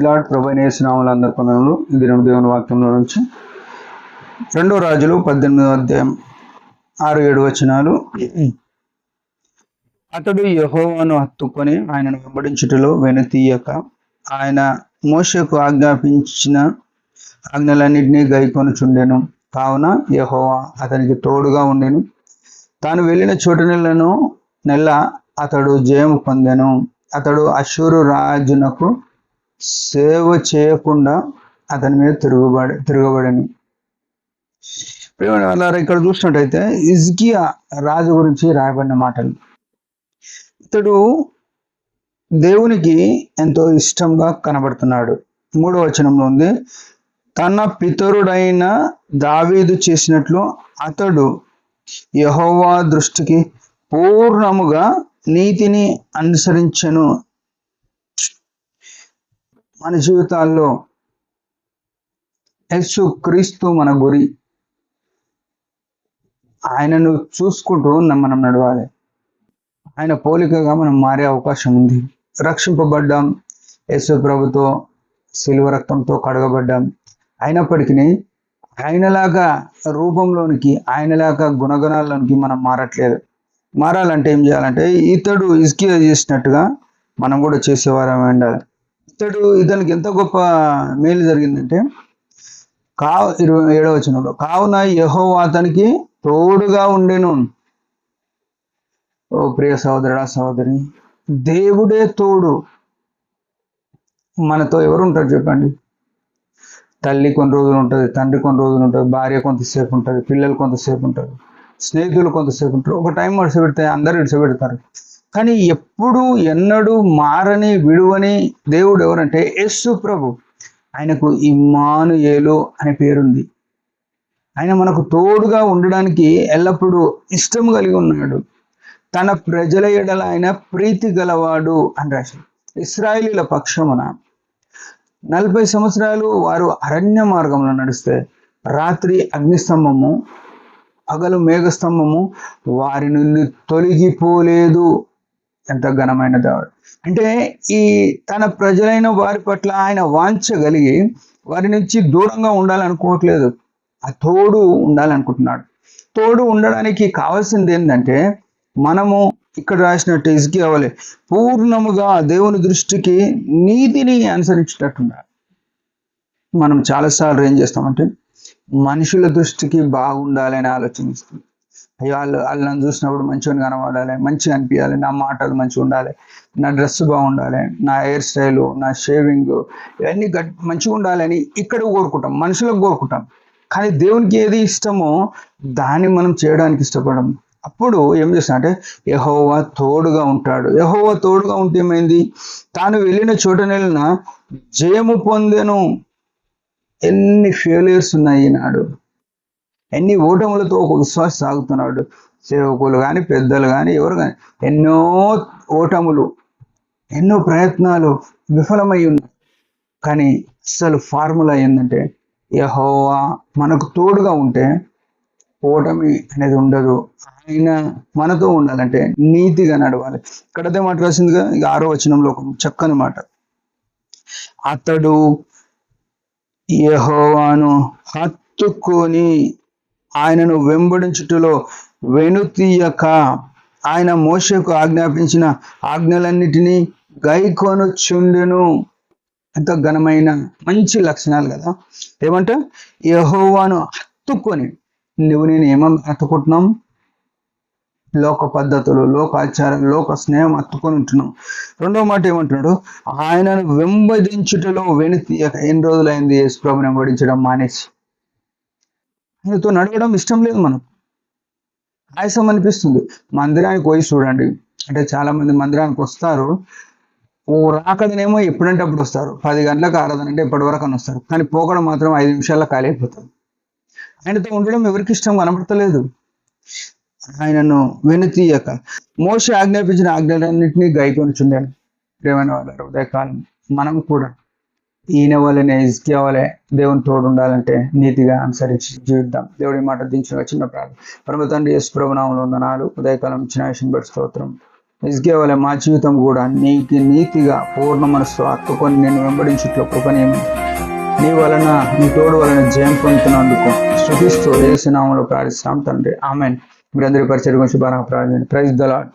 Lord. ప్రభు అయిన యేసు నామములో అందరి వందనములు. ఈ దినం దేవుని వాక్యంలో నుంచి 2 రాజులు 18వ అధ్యాయం 6-7 వచనాలు. అతడు యెహోవాను హత్తుకొని ఆయనను వెంబడించుటలో వెనుతీయక ఆయన మోషేకు ఆజ్ఞాపించిన ఆజ్ఞలన్నింటినీ గైకొనుచుండెను. కావున యెహోవా అతనికి తోడుగా ఉండెను. తాను వెళ్ళిన నెల అతడు జయము పొందెను. అతడు అష్షూరు రాజునకు సేవ చేయకుండా అతని మీద తిరగబడెను. ఇక్కడ చూసినట్టయితే హిజ్కియా రాజు గురించి రాయబడిన మాటలు. ఇతడు దేవునికి ఎంతో ఇష్టంగా కనబడుతున్నాడు. 3వ వచనంలో ఉంది, తన పితరుడైన దావీదు చేసినట్లు అతడు యెహోవా దృష్టికి పూర్ణముగా నీతిని అనుసరించెను. మన జీవితాల్లో యేసు క్రీస్తు మన గురి. ఆయనను చూసుకుంటూ మనం నడవాలి. ఆయన పోలికగా మనం మారే అవకాశం ఉంది. రక్షింపబడ్డాం, యేసు ప్రభుతో శిలువ రక్తంతో కడగబడ్డాం. అయినప్పటికీ ఆయనలాగా రూపంలోనికి, ఆయనలాగా గుణగణాల్లోనికి మనం మారట్లేదు. మారాలంటే ఏం చేయాలంటే ఇతడు హిజ్కియా చేసినట్టుగా మనం కూడా చేసేవారం ఉండాలి. ఇతనికి ఎంత గొప్ప మేలు జరిగిందంటే 27వ వచనంలో, కావున యెహోవా అతనికి తోడుగా ఉండెను. ఓ ప్రియ సహోదరుడా, సహోదరి, దేవుడే తోడు. మనతో ఎవరు ఉంటారు చెప్పండి? తల్లి కొన్ని రోజులు ఉంటుంది, తండ్రి కొన్ని రోజులు ఉంటుంది, భార్య కొంతసేపు ఉంటుంది, పిల్లలు కొంతసేపు ఉంటారు, స్నేహితులు కొంతసేపు ఉంటారు. ఒక టైం విడిచిపెడితే అందరూ విడిచిపెడతారు. కానీ ఎప్పుడు ఎన్నడూ మారని విడువని దేవుడు ఎవరంటే యేసు ప్రభు. ఆయనకు ఇమ్మానుయేలు అనే పేరుంది. ఆయన మనకు తోడుగా ఉండడానికి ఎల్లప్పుడూ ఇష్టం కలిగి ఉన్నాడు. తన ప్రజల ఎడల ఆయన ప్రీతి గలవాడు అని రాశాడు. ఇశ్రాయేలీల పక్షమున 40 సంవత్సరాలు వారు అరణ్య మార్గంలో నడిస్తే రాత్రి అగ్నిస్తంభము, పగలు మేఘస్తంభము వారి నుండి తొలగిపోలేదు. ఎంత ఘనమైన దేవుడు అంటే! ఈ తన ప్రజలైన వారి పట్ల ఆయన వాంఛగలిగి వారి నుంచి దూరంగా ఉండాలనుకోవట్లేదు, ఆ తోడు ఉండాలనుకుంటున్నాడు. తోడు ఉండడానికి కావాల్సింది ఏంటంటే మనము ఇక్కడ రాసినట్టు హిజ్కియా వలె పూర్ణముగా దేవుని దృష్టికి నీతిని అనుసరించేటట్టున్నారు. మనం చాలాసార్లు ఏం చేస్తామంటే మనుషుల దృష్టికి బాగుండాలని ఆలోచిస్తాం. అయ్యో వాళ్ళు నన్ను చూసినప్పుడు మంచిగా కనబడాలి, మంచిగా అనిపించాలి, నా మాటలు మంచిగా ఉండాలి, నా డ్రెస్ బాగుండాలి, నా హెయిర్ స్టైలు, నా షేవింగ్ ఇవన్నీ మంచిగా ఉండాలని ఇక్కడ కోరుకుంటాం, మనుషులకు కోరుకుంటాం. కానీ దేవునికి ఏది ఇష్టమో దాన్ని మనం చేయడానికి ఇష్టపడం. అప్పుడు ఏం చేస్తానంటే యెహోవా తోడుగా ఉంటాడు. యెహోవా తోడుగా ఉంటే ఏమైంది? తాను వెళ్ళిన నెలన జయము పొందెను. ఎన్ని ఫెయిలియర్స్ ఉన్నాయి ఈనాడు, ఎన్ని ఓటములతో ఒక విశ్వాసం సాగుతున్నాడు. సేవకులు కానీ, పెద్దలు కానీ, ఎవరు కానీ ఎన్నో ఓటములు, ఎన్నో ప్రయత్నాలు విఫలమై ఉన్నాయి. కానీ అసలు ఫార్ములా ఏంటంటే యెహోవా మనకు తోడుగా ఉంటే ఓటమి అనేది ఉండదు. ఆయన మనతో ఉండాలంటే నీతిగా నడవాలి. ఇక్కడ అదే మాట రాసిందిగా. ఇక 6వ వచనంలో ఒక చక్కని మాట, అతడు యెహోవాను హత్తుకొని ఆయనను వెంబడించుటలో వెనుతీయక ఆయన మోషేకు ఆజ్ఞాపించిన ఆజ్ఞలన్నిటినీ గైకొనుచుండెను. ఎంత ఘనమైన మంచి లక్షణాలు కదా! ఏమంటే యెహోవాను హత్తుకొని. నేను ఏమని హత్తుకుంటున్నాం? లోక పద్ధతులు, లోక ఆచారం, లోక స్నేహం హత్తుకొని ఉంటున్నాం. 2వ మాట ఏమంటున్నాడు? ఆయనను వెంబడించుటలో వెనుతీయక. ఎన్ని రోజులైంది యేసు ప్రభుని వెంబడించడం మానేసి? ఆయనతో నడవడం ఇష్టం లేదు మనకు, ఆయాసం అనిపిస్తుంది. మందిరానికి పోయి చూడండి, అంటే చాలా మంది మందిరానికి వస్తారు, ఓ రాకదనేమో ఎప్పుడంటే అప్పుడు వస్తారు. 10 గంటలకు ఆరాధన అంటే ఎప్పటి వరకు అని వస్తారు. కానీ పోకడం మాత్రం 5 నిమిషాల్లో ఖాళీ అయిపోతారు. ఆయనతో ఉండడం ఎవరికి ఇష్టం కనబడతలేదు. ఆయనను వెనుతీయక మోషే ఆజ్ఞాపించిన ఆజ్ఞలన్నింటినీ గైకొనుచుండెను. ప్రియమైన వాళ్ళ ఉదయకాలం మనం కూడా ఈయన వల్లనే, హిజ్కియా వలె దేవుని తోడు ఉండాలంటే నీతిగా అనుసరించి జీవిద్దాం. దేవుడి మాట దించిన చిన్న ప్రార్థన. పరమ తండ్రి యేసు ప్రభువు నామములో వందనాలు. ఉదయకాలం ఇచ్చిన ఆశీర్వాద స్తోత్రం. హిజ్కియా వలె మా జీవితం కూడా నీకు నీతిగా పూర్ణ మనస్సు హత్తుకొని నేను వెంబడించుట్లో కృపణీయము. నీ వలన నీ తోడు వలన జయం పొందుతున్నందుకు స్తుతిస్తూ యేసు నామములో ప్రార్థిస్తున్నాం తండ్రి. ఆమేన్. మీరందరి పరిచయం గురించి బాగా ప్రార్థించండి. Praise the lord.